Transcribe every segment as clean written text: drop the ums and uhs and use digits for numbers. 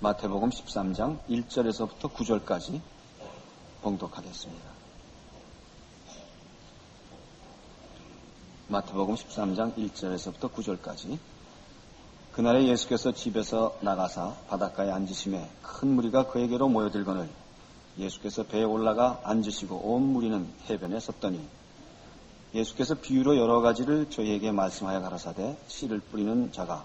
마태복음 13장 1절에서부터 9절까지 봉독하겠습니다. 마태복음 13장 1절에서부터 9절까지. 그날에 예수께서 집에서 나가사 바닷가에 앉으심에 큰 무리가 그에게로 모여들거늘 예수께서 배에 올라가 앉으시고 온 무리는 해변에 섰더니 예수께서 비유로 여러 가지를 저희에게 말씀하여 가라사대 씨를 뿌리는 자가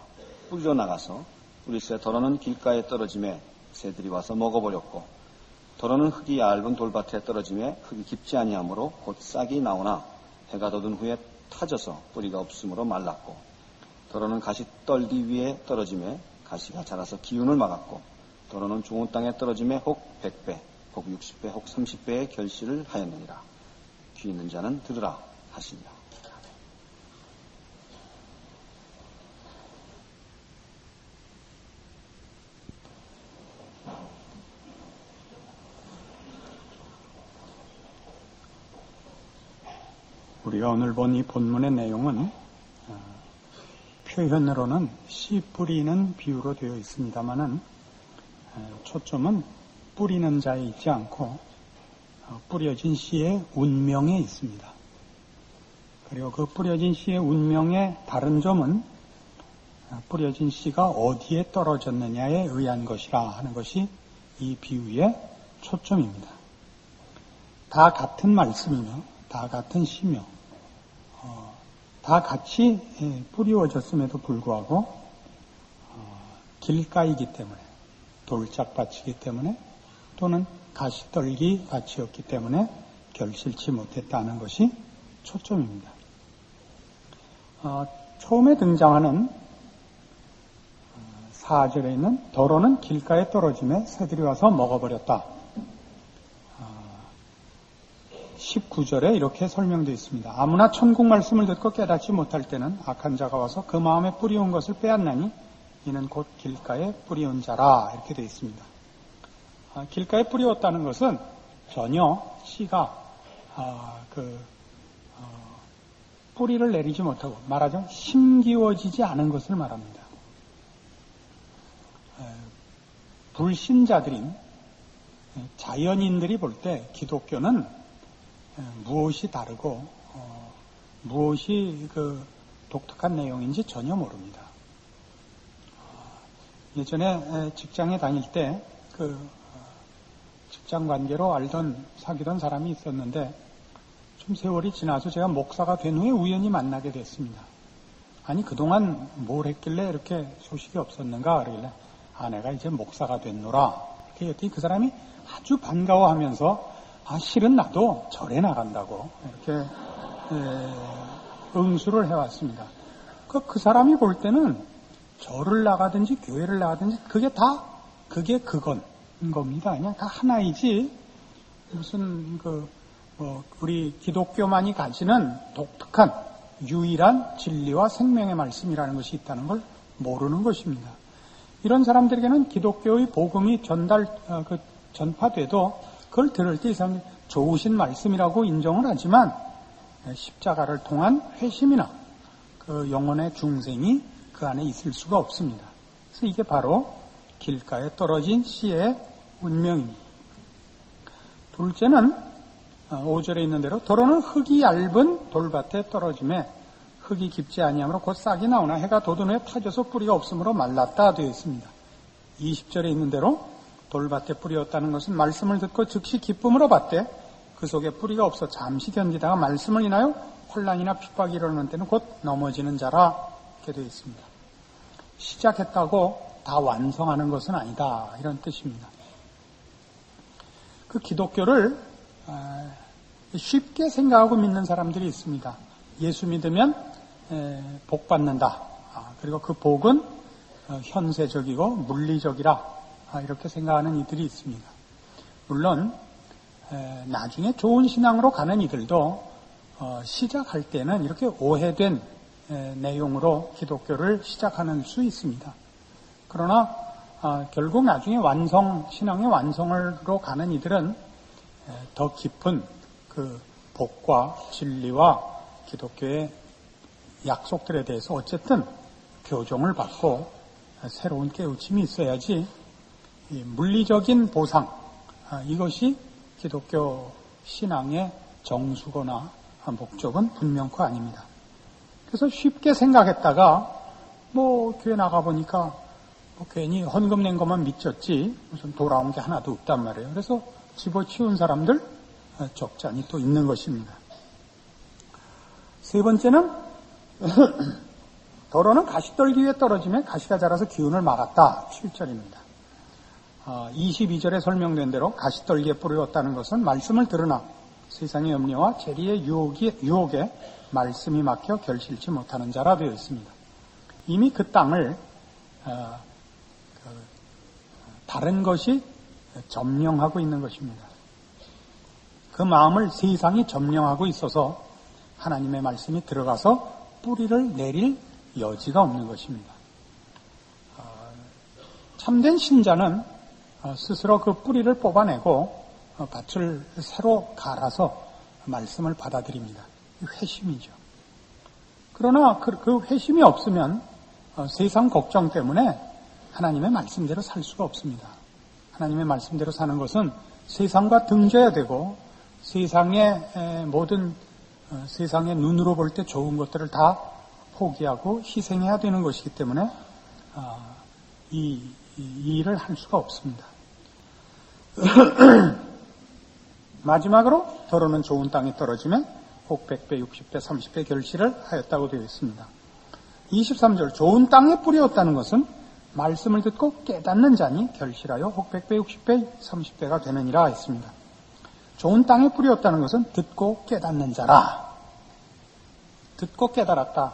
뿌리러 나가서 뿌리새 더러는 길가에 떨어짐에 새들이 와서 먹어버렸고 더러는 흙이 얇은 돌밭에 떨어짐에 흙이 깊지 아니하므로 곧 싹이 나오나 해가 돋은 후에 타져서 뿌리가 없으므로 말랐고 더러는 가시떨기 위에 떨어짐에 가시가 자라서 기운을 막았고 더러는 좋은 땅에 떨어짐에 혹 100배, 혹 60배, 혹 30배의 결실을 하였느니라. 귀 있는 자는 들으라 하시니라. 우리가 오늘 본 이 본문의 내용은 표현으로는 씨 뿌리는 비유로 되어 있습니다마는 초점은 뿌리는 자에 있지 않고 뿌려진 씨의 운명에 있습니다. 그리고 그 뿌려진 씨의 운명의 다른 점은 뿌려진 씨가 어디에 떨어졌느냐에 의한 것이라 하는 것이 이 비유의 초점입니다. 다 같은 말씀이며 다 같은 씨며 다 같이 뿌리워졌음에도 불구하고 길가이기 때문에 돌짝밭이기 때문에 또는 가시떨기 밭이었기 때문에 결실치 못했다는 것이 초점입니다. 처음에 등장하는 4절에 있는 더러는 길가에 떨어짐에 새들이 와서 먹어버렸다. 19절에 이렇게 설명되어 있습니다. 아무나 천국 말씀을 듣고 깨닫지 못할 때는 악한 자가 와서 그 마음에 뿌리온 것을 빼앗나니 이는 곧 길가에 뿌리온 자라 이렇게 되어 있습니다. 길가에 뿌리웠다는 것은 전혀 씨가 뿌리를 내리지 못하고 말하자면 심기워지지 않은 것을 말합니다. 불신자들인 자연인들이 볼 때 기독교는 무엇이 다르고 무엇이 독특한 내용인지 전혀 모릅니다. 예전에 직장에 다닐 때 직장 관계로 사귀던 사람이 있었는데 좀 세월이 지나서 제가 목사가 된 후에 우연히 만나게 됐습니다. 아니 그동안 뭘 했길래 이렇게 소식이 없었는가 그러길래 내가 이제 목사가 됐노라 이렇게 했더니 그 사람이 아주 반가워하면서 실은 나도 절에 나간다고 이렇게 응수를 해왔습니다. 그 사람이 볼 때는 절을 나가든지 교회를 나가든지 그게 그건 겁니다. 그냥 다 하나이지 무슨 우리 기독교만이 가지는 독특한 유일한 진리와 생명의 말씀이라는 것이 있다는 걸 모르는 것입니다. 이런 사람들에게는 기독교의 복음이 전파돼도 그걸 들을 때 이 사람이 좋으신 말씀이라고 인정을 하지만 십자가를 통한 회심이나 그 영혼의 중생이 그 안에 있을 수가 없습니다. 그래서 이게 바로 길가에 떨어진 씨의 운명입니다. 둘째는 5절에 있는 대로 더러는 흙이 얇은 돌밭에 떨어짐에 흙이 깊지 아니하므로 곧 싹이 나오나 해가 돋은 후에 타져서 뿌리가 없으므로 말랐다 되어 있습니다. 20절에 있는 대로 돌밭에 뿌리였다는 것은 말씀을 듣고 즉시 기쁨으로 받되 그 속에 뿌리가 없어 잠시 견디다가 말씀을 인하여 혼란이나 핍박이 일어나는 때는 곧 넘어지는 자라 이렇게 되어 있습니다. 시작했다고 다 완성하는 것은 아니다 이런 뜻입니다. 그 기독교를 쉽게 생각하고 믿는 사람들이 있습니다. 예수 믿으면 복 받는다. 그리고 그 복은 현세적이고 물리적이라 이렇게 생각하는 이들이 있습니다. 물론 나중에 좋은 신앙으로 가는 이들도 시작할 때는 이렇게 오해된 내용으로 기독교를 시작하는 수 있습니다. 그러나 결국 나중에 신앙의 완성으로 가는 이들은 더 깊은 그 복과 진리와 기독교의 약속들에 대해서 어쨌든 교정을 받고 새로운 깨우침이 있어야지 물리적인 보상, 이것이 기독교 신앙의 정수거나 목적은 분명코 아닙니다. 그래서 쉽게 생각했다가 교회 나가보니까 괜히 헌금 낸 것만 믿었지 무슨 돌아온 게 하나도 없단 말이에요. 그래서 집어치운 사람들 적잖이 또 있는 것입니다. 세 번째는 더러는 가시떨기 위에 떨어지면 가시가 자라서 기운을 막았다. 7절입니다. 22절에 설명된 대로 가시떨기에 뿌려졌다는 것은 말씀을 들으나 세상의 염려와 재리의 유혹에 말씀이 막혀 결실치 못하는 자라 되어 있습니다. 이미 그 땅을 다른 것이 점령하고 있는 것입니다. 그 마음을 세상이 점령하고 있어서 하나님의 말씀이 들어가서 뿌리를 내릴 여지가 없는 것입니다. 참된 신자는 스스로 그 뿌리를 뽑아내고 밭을 새로 갈아서 말씀을 받아들입니다. 회심이죠. 그러나 그 회심이 없으면 세상 걱정 때문에 하나님의 말씀대로 살 수가 없습니다. 하나님의 말씀대로 사는 것은 세상과 등져야 되고 세상의 모든 세상의 눈으로 볼 때 좋은 것들을 다 포기하고 희생해야 되는 것이기 때문에 이 일을 할 수가 없습니다. 마지막으로 더러는 좋은 땅에 떨어지면 혹 100배, 60배, 30배 결실을 하였다고 되어 있습니다. 23절 좋은 땅에 뿌렸다는 것은 말씀을 듣고 깨닫는 자니 결실하여 혹 100배, 60배, 30배가 되느니라 했습니다. 좋은 땅에 뿌렸다는 것은 듣고 깨닫는 자라. 듣고 깨달았다.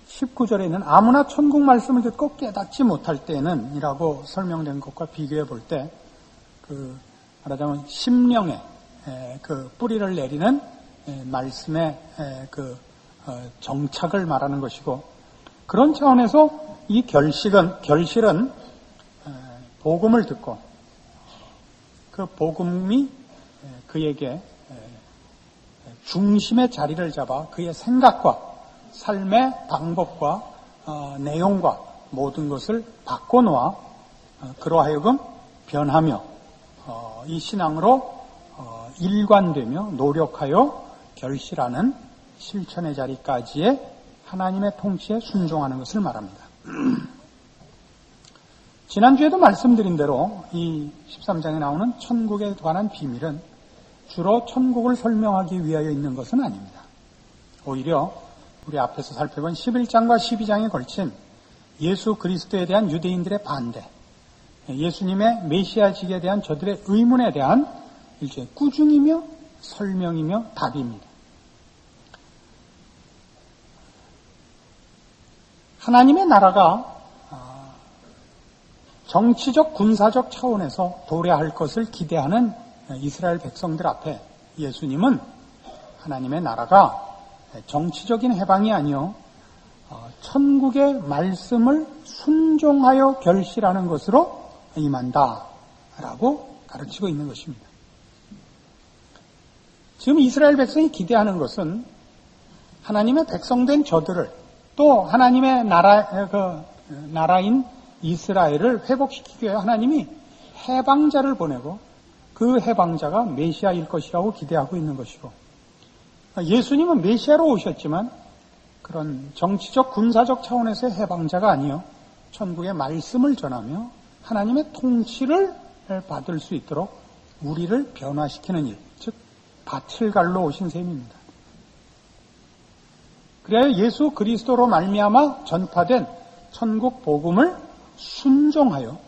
19절에는 아무나 천국 말씀을 듣고 깨닫지 못할 때는 이라고 설명된 것과 비교해 볼 때 말하자면 심령의 그 뿌리를 내리는 말씀의 그 정착을 말하는 것이고 그런 차원에서 이 결실은 복음을 듣고 그 복음이 그에게 중심의 자리를 잡아 그의 생각과 삶의 방법과 내용과 모든 것을 바꿔놓아 그러하여금 변하며 이 신앙으로 일관되며 노력하여 결실하는 실천의 자리까지의 하나님의 통치에 순종하는 것을 말합니다. 지난주에도 말씀드린 대로 이 13장에 나오는 천국에 관한 비밀은 주로 천국을 설명하기 위하여 있는 것은 아닙니다. 오히려 우리 앞에서 살펴본 11장과 12장에 걸친 예수 그리스도에 대한 유대인들의 반대, 예수님의 메시아직에 대한 저들의 의문에 대한 일종의 꾸중이며 설명이며 답입니다. 하나님의 나라가 정치적 군사적 차원에서 도래할 것을 기대하는 이스라엘 백성들 앞에 예수님은 하나님의 나라가 정치적인 해방이 아니요 천국의 말씀을 순종하여 결실하는 것으로 임한다라고 가르치고 있는 것입니다. 지금 이스라엘 백성이 기대하는 것은 하나님의 백성된 저들을 또 하나님의 나라인 이스라엘을 회복시키기 위해 하나님이 해방자를 보내고 그 해방자가 메시아일 것이라고 기대하고 있는 것이고 예수님은 메시아로 오셨지만 그런 정치적 군사적 차원에서의 해방자가 아니요 천국의 말씀을 전하며 하나님의 통치를 받을 수 있도록 우리를 변화시키는 일, 즉 밭을 갈러 오신 셈입니다. 그래야 예수 그리스도로 말미암아 전파된 천국 복음을 순종하여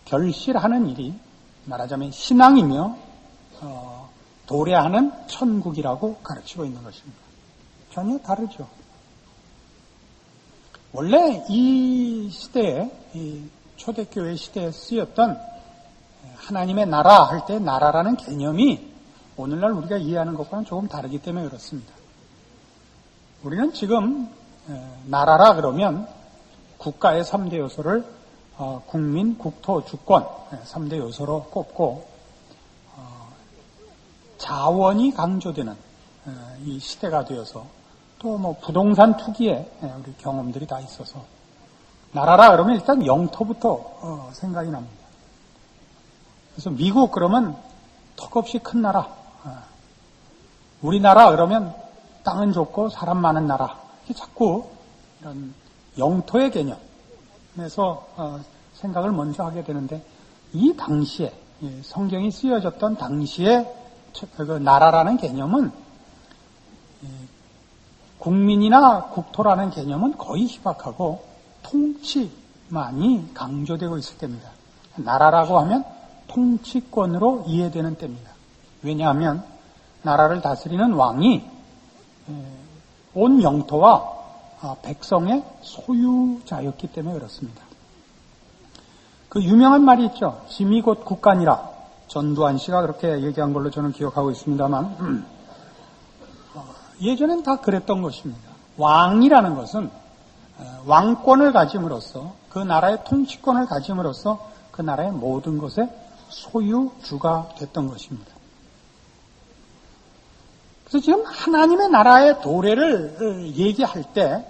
결실하는 일이 말하자면 신앙이며 도래하는 천국이라고 가르치고 있는 것입니다. 전혀 다르죠. 원래 이 시대에 이 초대교회 시대에 쓰였던 하나님의 나라 할 때 나라라는 개념이 오늘날 우리가 이해하는 것과는 조금 다르기 때문에 그렇습니다. 우리는 지금 나라라 그러면 국가의 3대 요소를 국민, 국토, 주권 3대 요소로 꼽고 자원이 강조되는 이 시대가 되어서 또 부동산 투기에 우리 경험들이 다 있어서 나라라 그러면 일단 영토부터 생각이 납니다. 그래서 미국 그러면 턱없이 큰 나라, 우리나라 그러면 땅은 좁고 사람 많은 나라, 이렇게 자꾸 이런 영토의 개념에서 생각을 먼저 하게 되는데, 이 당시에 성경이 쓰여졌던 당시에 그 나라라는 개념은 국민이나 국토라는 개념은 거의 희박하고 통치만이 강조되고 있을 때입니다. 나라라고 하면 통치권으로 이해되는 때입니다. 왜냐하면 나라를 다스리는 왕이 온 영토와 백성의 소유자였기 때문에 그렇습니다. 그 유명한 말이 있죠. 짐이 곧 국간이라. 전두환 씨가 그렇게 얘기한 걸로 저는 기억하고 있습니다만 예전엔 다 그랬던 것입니다. 왕이라는 것은 왕권을 가짐으로써, 그 나라의 통치권을 가짐으로써 그 나라의 모든 것의 소유주가 됐던 것입니다. 그래서 지금 하나님의 나라의 도래를 얘기할 때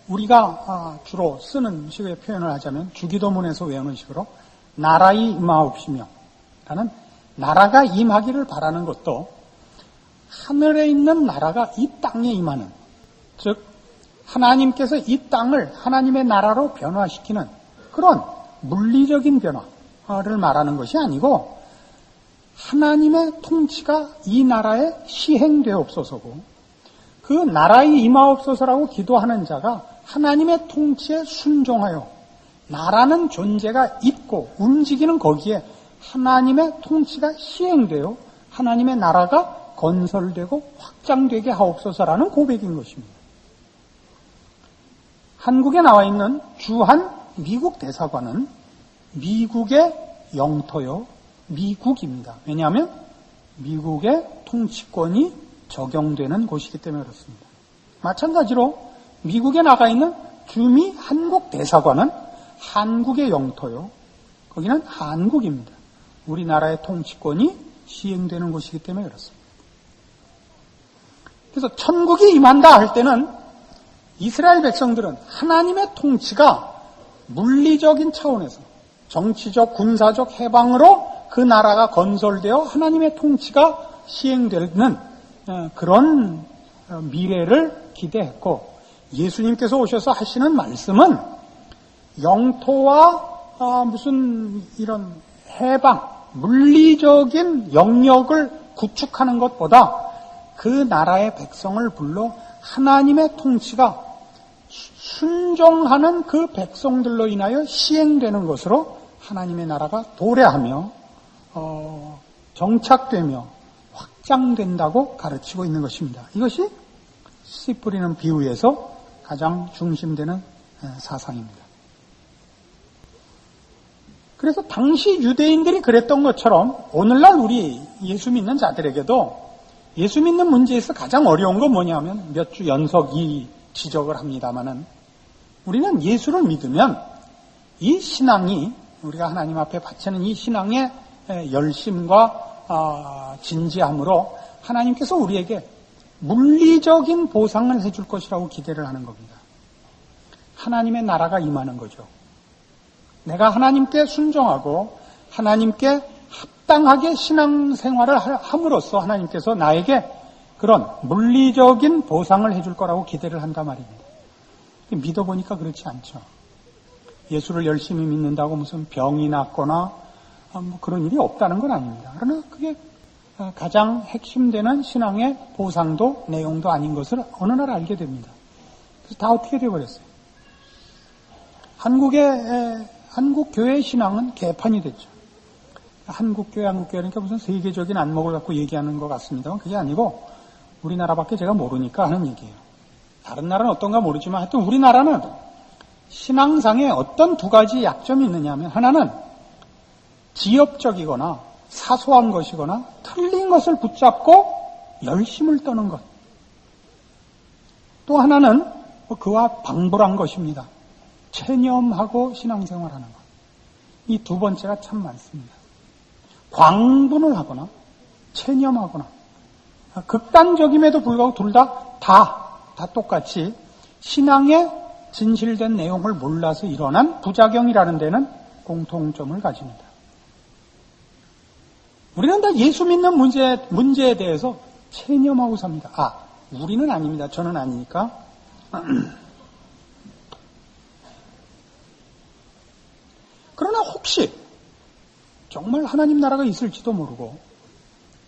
우리가 주로 쓰는 식의 표현을 하자면, 주기도문에서 외우는 식으로 나라의 임하옵시며 라는, 나라가 임하기를 바라는 것도 하늘에 있는 나라가 이 땅에 임하는, 즉 하나님께서 이 땅을 하나님의 나라로 변화시키는 그런 물리적인 변화를 말하는 것이 아니고, 하나님의 통치가 이 나라에 시행되옵소서고, 그 나라의 임하옵소서라고 기도하는 자가 하나님의 통치에 순종하여 나라는 존재가 있고 움직이는 거기에 하나님의 통치가 시행되어 하나님의 나라가 건설되고 확장되게 하옵소서라는 고백인 것입니다. 한국에 나와 있는 주한 미국 대사관은 미국의 영토요, 미국입니다. 왜냐하면 미국의 통치권이 적용되는 곳이기 때문에 그렇습니다. 마찬가지로 미국에 나가 있는 주미 한국 대사관은 한국의 영토요, 거기는 한국입니다. 우리나라의 통치권이 시행되는 곳이기 때문에 그렇습니다. 그래서 천국이 임한다 할 때는 이스라엘 백성들은 하나님의 통치가 물리적인 차원에서 정치적, 군사적 해방으로 그 나라가 건설되어 하나님의 통치가 시행되는 그런 미래를 기대했고, 예수님께서 오셔서 하시는 말씀은 영토와 무슨 이런 해방, 물리적인 영역을 구축하는 것보다 그 나라의 백성을 불러 하나님의 통치가 순종하는 그 백성들로 인하여 시행되는 것으로 하나님의 나라가 도래하며 정착되며 확장된다고 가르치고 있는 것입니다. 이것이 씨 뿌리는 비유에서 가장 중심되는 사상입니다. 그래서 당시 유대인들이 그랬던 것처럼 오늘날 우리 예수 믿는 자들에게도 예수 믿는 문제에서 가장 어려운 건 뭐냐면, 몇 주 연속 이 지적을 합니다마는, 우리는 예수를 믿으면 이 신앙이, 우리가 하나님 앞에 바치는 이 신앙의 열심과 진지함으로 하나님께서 우리에게 물리적인 보상을 해줄 것이라고 기대를 하는 겁니다. 하나님의 나라가 임하는 거죠. 내가 하나님께 순종하고 하나님께 합당하게 신앙생활을 함으로써 하나님께서 나에게 그런 물리적인 보상을 해줄 거라고 기대를 한단 말입니다. 믿어보니까 그렇지 않죠. 예수를 열심히 믿는다고 무슨 병이 낫거나 뭐 그런 일이 없다는 건 아닙니다. 그러나 그게 가장 핵심되는 신앙의 보상도 내용도 아닌 것을 어느 날 알게 됩니다. 그래서 다 어떻게 되어버렸어요. 한국 교회의 신앙은 개판이 됐죠. 한국교회 그러니까 무슨 세계적인 안목을 갖고 얘기하는 것 같습니다만 그게 아니고 우리나라밖에 제가 모르니까 하는 얘기예요. 다른 나라는 어떤가 모르지만 하여튼 우리나라는 신앙상에 어떤 두 가지 약점이 있느냐 하면, 하나는 지엽적이거나 사소한 것이거나 틀린 것을 붙잡고 열심을 떠는 것. 또 하나는 그와 방불한 것입니다. 체념하고 신앙생활하는 것. 이 두 번째가 참 많습니다. 광분을 하거나 체념하거나, 극단적임에도 불구하고 둘 다 똑같이 신앙의 진실된 내용을 몰라서 일어난 부작용이라는 데는 공통점을 가집니다. 우리는 다 예수 믿는 문제에 대해서 체념하고 삽니다. 우리는 아닙니다. 저는 아니니까. 그러나 혹시 정말 하나님 나라가 있을지도 모르고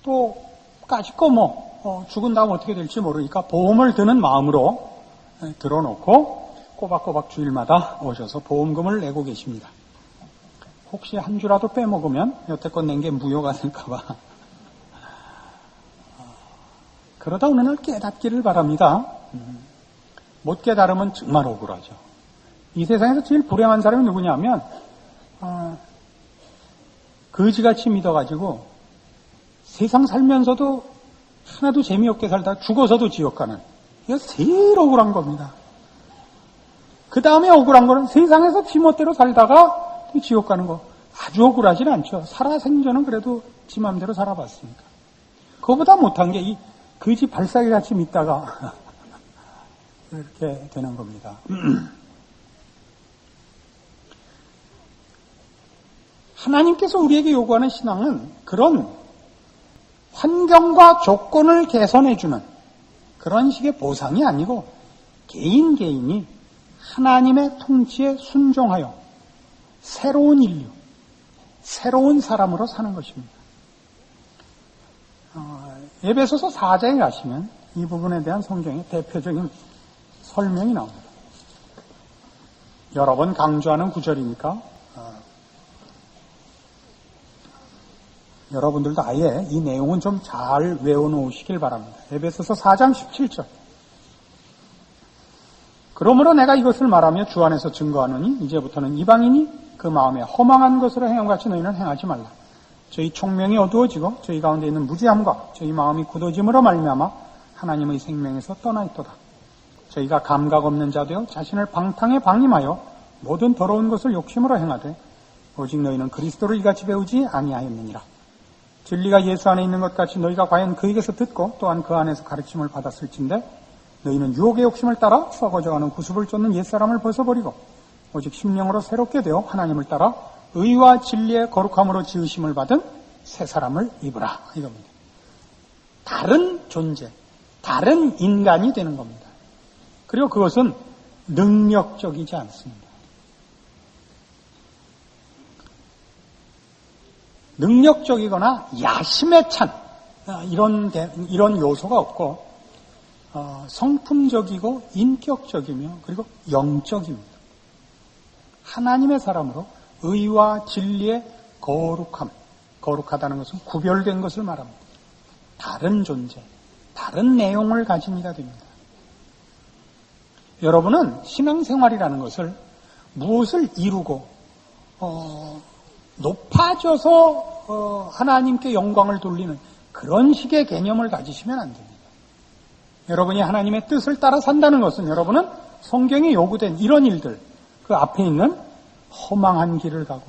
또 까짓거 죽은 다음 어떻게 될지 모르니까 보험을 드는 마음으로 들어놓고 꼬박꼬박 주일마다 오셔서 보험금을 내고 계십니다. 혹시 한 주라도 빼먹으면 여태껏 낸 게 무효가 될까봐. 그러다 어느 날 깨닫기를 바랍니다. 못 깨달으면 정말 억울하죠. 이 세상에서 제일 불행한 사람이 누구냐면 거지같이 믿어가지고 세상 살면서도 하나도 재미없게 살다가 죽어서도 지옥 가는, 이거 제일 억울한 겁니다. 그 다음에 억울한 거는 세상에서 지멋대로 살다가 지옥 가는 거. 아주 억울하진 않죠. 살아생전은 그래도 지 맘대로 살아봤으니까. 그거보다 못한 게 이 거지 발사기같이 믿다가 이렇게 되는 겁니다. 하나님께서 우리에게 요구하는 신앙은 그런 환경과 조건을 개선해주는 그런 식의 보상이 아니고 개인이 하나님의 통치에 순종하여 새로운 인류, 새로운 사람으로 사는 것입니다. 에베소서 4장에 가시면 이 부분에 대한 성경의 대표적인 설명이 나옵니다. 여러 번 강조하는 구절이니까 여러분들도 아예 이 내용은 좀 잘 외워놓으시길 바랍니다. 에베소서 4장 17절. 그러므로 내가 이것을 말하며 주 안에서 증거하노니 이제부터는 이방인이 그 마음에 허망한 것으로 행함같이 너희는 행하지 말라. 저희 총명이 어두워지고 저희 가운데 있는 무지함과 저희 마음이 굳어짐으로 말미암아 하나님의 생명에서 떠나 있도다. 저희가 감각 없는 자 되어 자신을 방탕에 방임하여 모든 더러운 것을 욕심으로 행하되 오직 너희는 그리스도를 이같이 배우지 아니하였느니라. 진리가 예수 안에 있는 것 같이 너희가 과연 그에게서 듣고 또한 그 안에서 가르침을 받았을진데 너희는 유혹의 욕심을 따라 썩어져가는 구습을 쫓는 옛사람을 벗어버리고 오직 심령으로 새롭게 되어 하나님을 따라 의와 진리의 거룩함으로 지으심을 받은 새 사람을 입으라. 이겁니다. 다른 존재, 다른 인간이 되는 겁니다. 그리고 그것은 능력적이지 않습니다. 능력적이거나 야심에 찬 이런 요소가 없고 성품적이고 인격적이며 그리고 영적입니다. 하나님의 사람으로 의와 진리의 거룩함, 거룩하다는 것은 구별된 것을 말합니다. 다른 존재, 다른 내용을 가진 이가 됩니다. 여러분은 신앙생활이라는 것을 무엇을 이루고 높아져서 하나님께 영광을 돌리는 그런 식의 개념을 가지시면 안 됩니다. 여러분이 하나님의 뜻을 따라 산다는 것은 여러분은 성경에 요구된 이런 일들, 그 앞에 있는 허망한 길을 가고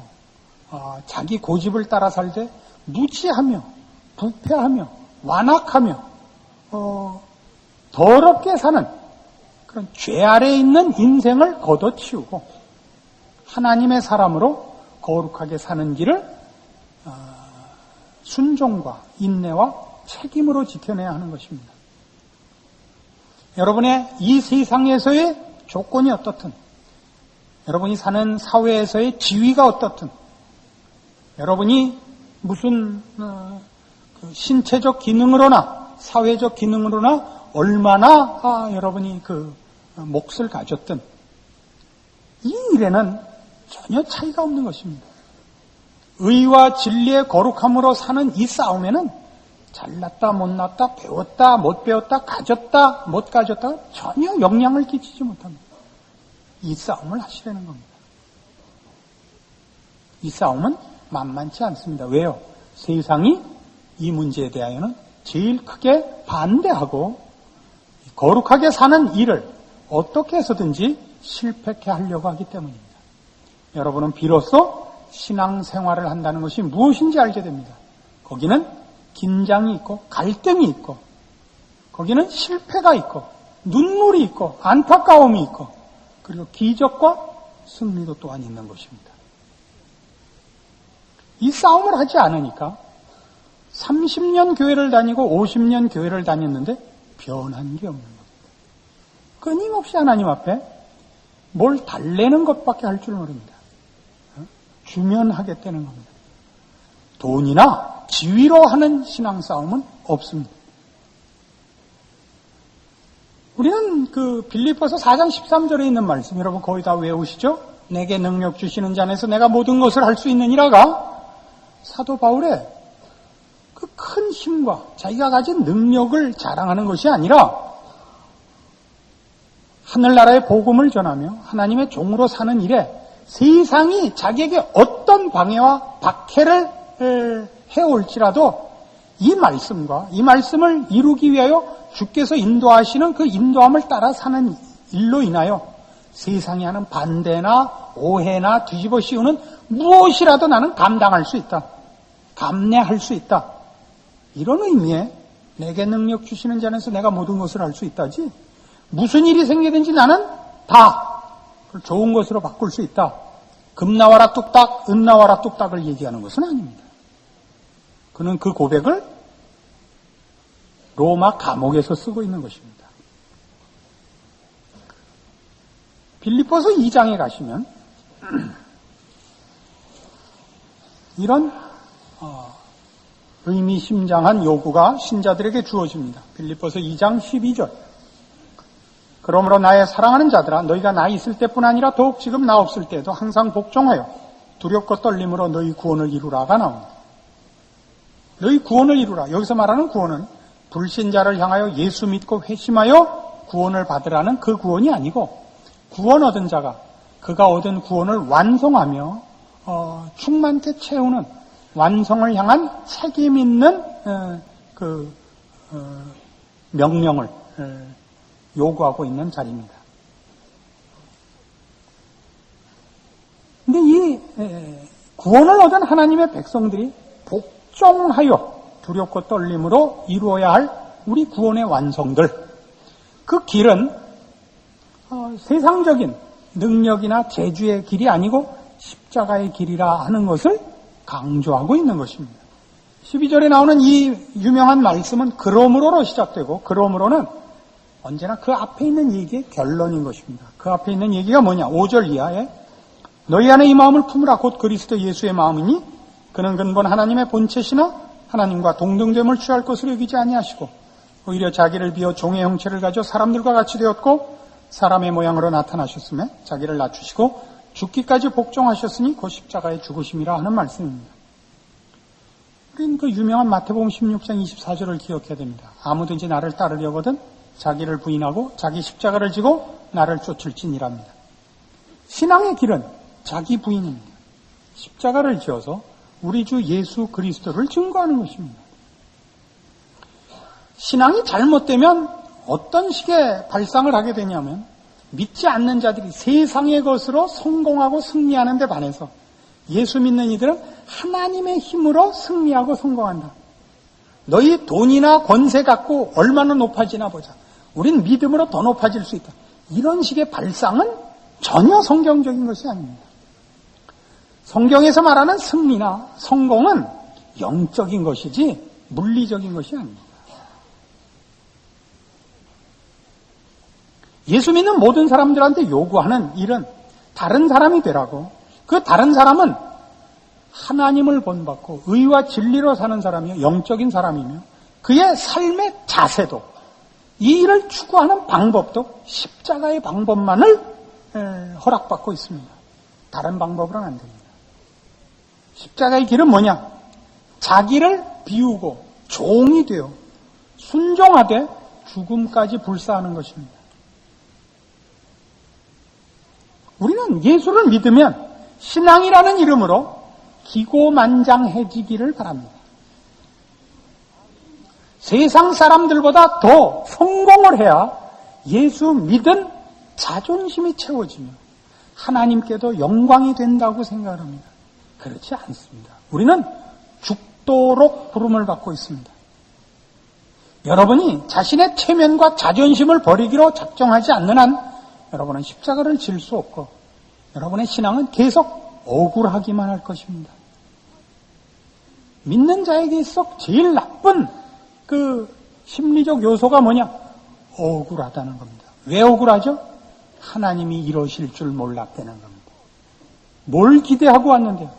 자기 고집을 따라 살되 무지하며 부패하며 완악하며 더럽게 사는 그런 죄 아래에 있는 인생을 걷어치우고 하나님의 사람으로 거룩하게 사는 길을 순종과 인내와 책임으로 지켜내야 하는 것입니다. 여러분의 이 세상에서의 조건이 어떻든, 여러분이 사는 사회에서의 지위가 어떻든, 여러분이 무슨 신체적 기능으로나 사회적 기능으로나 얼마나 여러분이 그 몫을 가졌든 이 일에는 전혀 차이가 없는 것입니다. 의와 진리의 거룩함으로 사는 이 싸움에는 잘났다 못났다 배웠다 못 배웠다 가졌다 못 가졌다 전혀 영향을 끼치지 못합니다. 이 싸움을 하시려는 겁니다. 이 싸움은 만만치 않습니다. 왜요? 세상이 이 문제에 대하여는 제일 크게 반대하고 거룩하게 사는 일을 어떻게 해서든지 실패케 하려고 하기 때문입니다. 여러분은 비로소 신앙생활을 한다는 것이 무엇인지 알게 됩니다. 거기는 긴장이 있고 갈등이 있고 거기는 실패가 있고 눈물이 있고 안타까움이 있고 그리고 기적과 승리도 또한 있는 것입니다. 이 싸움을 하지 않으니까 30년 교회를 다니고 50년 교회를 다녔는데 변한 게 없는 겁니다. 끊임없이 하나님 앞에 뭘 달래는 것밖에 할 줄 모릅니다. 주면 하겠다는 겁니다. 돈이나 지위로 하는 신앙 싸움은 없습니다. 우리는 그 빌립보서 4장 13절에 있는 말씀, 여러분 거의 다 외우시죠? 내게 능력 주시는 자 안에서 내가 모든 것을 할 수 있느니라가 사도 바울의 그 큰 힘과 자기가 가진 능력을 자랑하는 것이 아니라 하늘나라의 복음을 전하며 하나님의 종으로 사는 일에 세상이 자기에게 어떤 방해와 박해를 해올지라도 이 말씀과 이 말씀을 이루기 위하여 주께서 인도하시는 그 인도함을 따라 사는 일로 인하여 세상이 하는 반대나 오해나 뒤집어 씌우는 무엇이라도 나는 감당할 수 있다. 감내할 수 있다. 이런 의미에 내게 능력 주시는 자에서 내가 모든 것을 할 수 있다지, 무슨 일이 생기든지 나는 다 좋은 것으로 바꿀 수 있다. 금 나와라 뚝딱, 은 나와라 뚝딱을 얘기하는 것은 아닙니다. 그는 그 고백을 로마 감옥에서 쓰고 있는 것입니다. 빌립보서 2장에 가시면 이런 의미심장한 요구가 신자들에게 주어집니다. 빌립보서 2장 12절. 그러므로 나의 사랑하는 자들아, 너희가 나 있을 때뿐 아니라 더욱 지금 나 없을 때도 항상 복종하여 두렵고 떨림으로 너희 구원을 이루라가 나옵니다. 너희 구원을 이루라. 여기서 말하는 구원은 불신자를 향하여 예수 믿고 회심하여 구원을 받으라는 그 구원이 아니고, 구원 얻은 자가 그가 얻은 구원을 완성하며 충만케 채우는 완성을 향한 책임 있는 명령을 요구하고 있는 자리입니다. 근데 이 구원을 얻은 하나님의 백성들이 복종하여 두렵고 떨림으로 이루어야 할 우리 구원의 완성들, 그 길은 세상적인 능력이나 재주의 길이 아니고 십자가의 길이라 하는 것을 강조하고 있는 것입니다. 12절에 나오는 이 유명한 말씀은 그러므로로 시작되고, 그러므로는 언제나 그 앞에 있는 얘기의 결론인 것입니다. 그 앞에 있는 얘기가 뭐냐? 5절 이하에 너희 안에 이 마음을 품으라 곧 그리스도 예수의 마음이니 그는 근본 하나님의 본체시나 하나님과 동등됨을 취할 것으로 여기지 아니하시고 오히려 자기를 비어 종의 형체를 가져 사람들과 같이 되었고 사람의 모양으로 나타나셨으며 자기를 낮추시고 죽기까지 복종하셨으니 그 십자가의 죽으심이라 하는 말씀입니다. 우리는 그 유명한 마태복음 16장 24절을 기억해야 됩니다. 아무든지 나를 따르려거든 자기를 부인하고 자기 십자가를 지고 나를 쫓을지니랍니다. 신앙의 길은 자기 부인입니다. 십자가를 지어서 우리 주 예수 그리스도를 증거하는 것입니다. 신앙이 잘못되면 어떤 식의 발상을 하게 되냐면, 믿지 않는 자들이 세상의 것으로 성공하고 승리하는 데 반해서 예수 믿는 이들은 하나님의 힘으로 승리하고 성공한다. 너희 돈이나 권세 갖고 얼마나 높아지나 보자. 우린 믿음으로 더 높아질 수 있다. 이런 식의 발상은 전혀 성경적인 것이 아닙니다. 성경에서 말하는 승리나 성공은 영적인 것이지 물리적인 것이 아닙니다. 예수 믿는 모든 사람들한테 요구하는 일은 다른 사람이 되라고, 그 다른 사람은 하나님을 본받고 의와 진리로 사는 사람이요, 영적인 사람이며 그의 삶의 자세도, 이 일을 추구하는 방법도 십자가의 방법만을 허락받고 있습니다. 다른 방법으로는 안 됩니다. 십자가의 길은 뭐냐? 자기를 비우고 종이 되어 순종하되 죽음까지 불사하는 것입니다. 우리는 예수를 믿으면 신앙이라는 이름으로 기고만장해지기를 바랍니다. 세상 사람들보다 더 성공을 해야 예수 믿은 자존심이 채워지며 하나님께도 영광이 된다고 생각을 합니다. 그렇지 않습니다. 우리는 죽도록 부름을 받고 있습니다. 여러분이 자신의 체면과 자존심을 버리기로 작정하지 않는 한 여러분은 십자가를 질 수 없고 여러분의 신앙은 계속 억울하기만 할 것입니다. 믿는 자에게 있어 제일 나쁜 그 심리적 요소가 뭐냐? 억울하다는 겁니다. 왜 억울하죠? 하나님이 이러실 줄 몰랐다는 겁니다. 뭘 기대하고 왔는데요?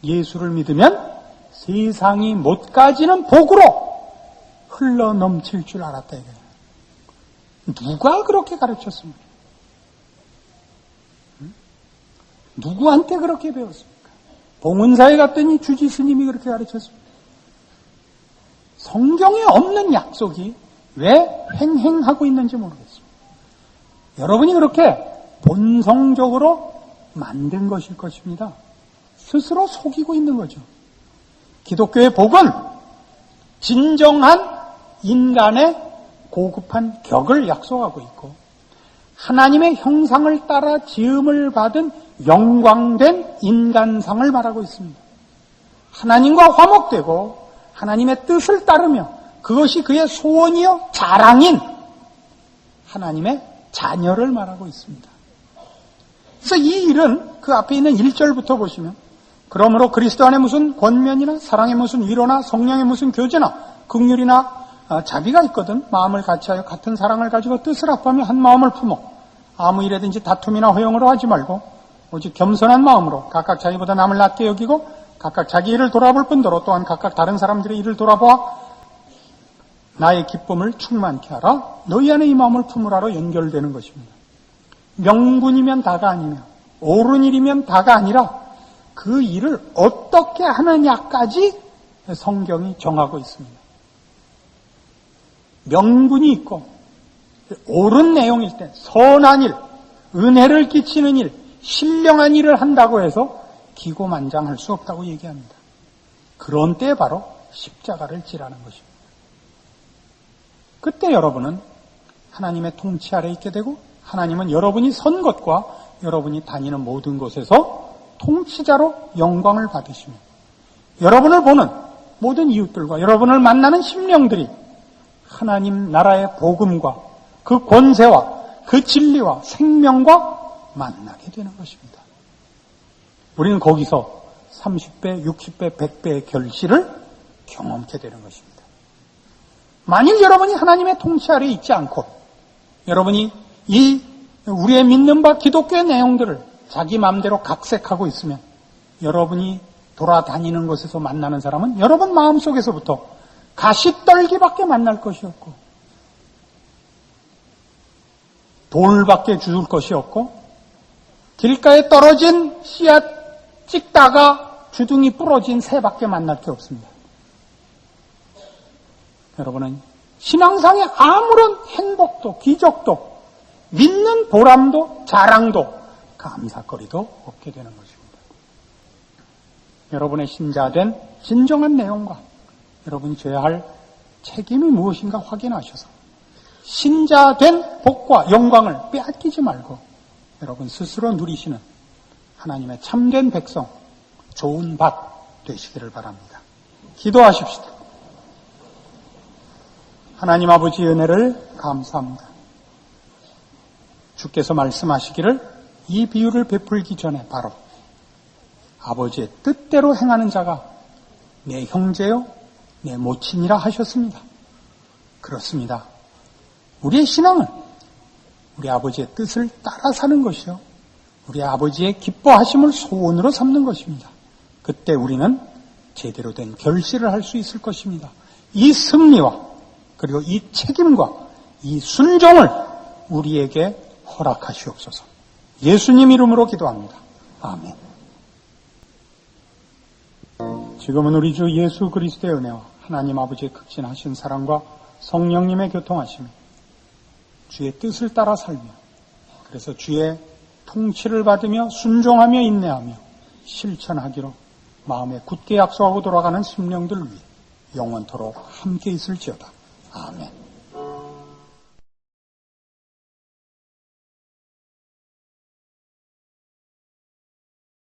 예수를 믿으면 세상이 못 가지는 복으로 흘러 넘칠 줄 알았다 이거예요. 누가 그렇게 가르쳤습니까? 누구한테 그렇게 배웠습니까? 봉은사에 갔더니 주지 스님이 그렇게 가르쳤습니다. 성경에 없는 약속이 왜 횡행하고 있는지 모르겠습니다. 여러분이 그렇게 본성적으로 만든 것일 것입니다. 스스로 속이고 있는 거죠. 기독교의 복은 진정한 인간의 고급한 격을 약속하고 있고 하나님의 형상을 따라 지음을 받은 영광된 인간상을 말하고 있습니다. 하나님과 화목되고 하나님의 뜻을 따르며 그것이 그의 소원이요 자랑인 하나님의 자녀를 말하고 있습니다. 그래서 이 일은 그 앞에 있는 1절부터 보시면 그러므로 그리스도 안에 무슨 권면이나 사랑의 무슨 위로나 성령의 무슨 교제나 긍휼이나 자비가 있거든 마음을 같이하여 같은 사랑을 가지고 뜻을 합하며 한 마음을 품어 아무 일에든지 다툼이나 허용으로 하지 말고 오직 겸손한 마음으로 각각 자기보다 남을 낮게 여기고 각각 자기 일을 돌아볼 뿐더러 또한 각각 다른 사람들의 일을 돌아보아 나의 기쁨을 충만케 하라. 너희 안에 이 마음을 품으라로 연결되는 것입니다. 명분이면 다가 아니며 옳은 일이면 다가 아니라 그 일을 어떻게 하느냐까지 성경이 정하고 있습니다. 명분이 있고 옳은 내용일 때 선한 일, 은혜를 끼치는 일, 신령한 일을 한다고 해서 기고만장할 수 없다고 얘기합니다. 그런 때 바로 십자가를 지라는 것입니다. 그때 여러분은 하나님의 통치 아래 있게 되고 하나님은 여러분이 선 것과 여러분이 다니는 모든 곳에서 통치자로 영광을 받으시며 여러분을 보는 모든 이웃들과 여러분을 만나는 심령들이 하나님 나라의 복음과 그 권세와 그 진리와 생명과 만나게 되는 것입니다. 우리는 거기서 30배, 60배, 100배의 결실을 경험케 되는 것입니다. 만일 여러분이 하나님의 통치 아래에 있지 않고 여러분이 이 우리의 믿는 바 기독교의 내용들을 자기 마음대로 각색하고 있으면 여러분이 돌아다니는 곳에서 만나는 사람은 여러분 마음속에서부터 가시떨기밖에 만날 것이 없고 돌밖에 주울 것이 없고 길가에 떨어진 씨앗 찍다가 주둥이 부러진 새밖에 만날 게 없습니다. 여러분은 신앙상의 아무런 행복도 기적도 믿는 보람도 자랑도 감사거리도 없게 되는 것입니다. 여러분의 신자된 진정한 내용과 여러분이 져야 할 책임이 무엇인가 확인하셔서 신자된 복과 영광을 빼앗기지 말고 여러분 스스로 누리시는 하나님의 참된 백성, 좋은 밭 되시기를 바랍니다. 기도하십시다. 하나님 아버지의 은혜를 감사합니다. 주께서 말씀하시기를 이 비유를 베풀기 전에 바로 아버지의 뜻대로 행하는 자가 내 형제요, 내 모친이라 하셨습니다. 그렇습니다. 우리의 신앙은 우리 아버지의 뜻을 따라 사는 것이요. 우리 아버지의 기뻐하심을 소원으로 삼는 것입니다. 그때 우리는 제대로 된 결실을 할 수 있을 것입니다. 이 승리와 그리고 이 책임과 이 순종을 우리에게 허락하시옵소서. 예수님 이름으로 기도합니다. 아멘. 지금은 우리 주 예수 그리스도의 은혜와 하나님 아버지의 극진하신 사랑과 성령님의 교통하심이 주의 뜻을 따라 살며 그래서 주의 통치를 받으며 순종하며 인내하며 실천하기로 마음에 굳게 약속하고 돌아가는 심령들 위해 영원토록 함께 있을지어다. 아멘.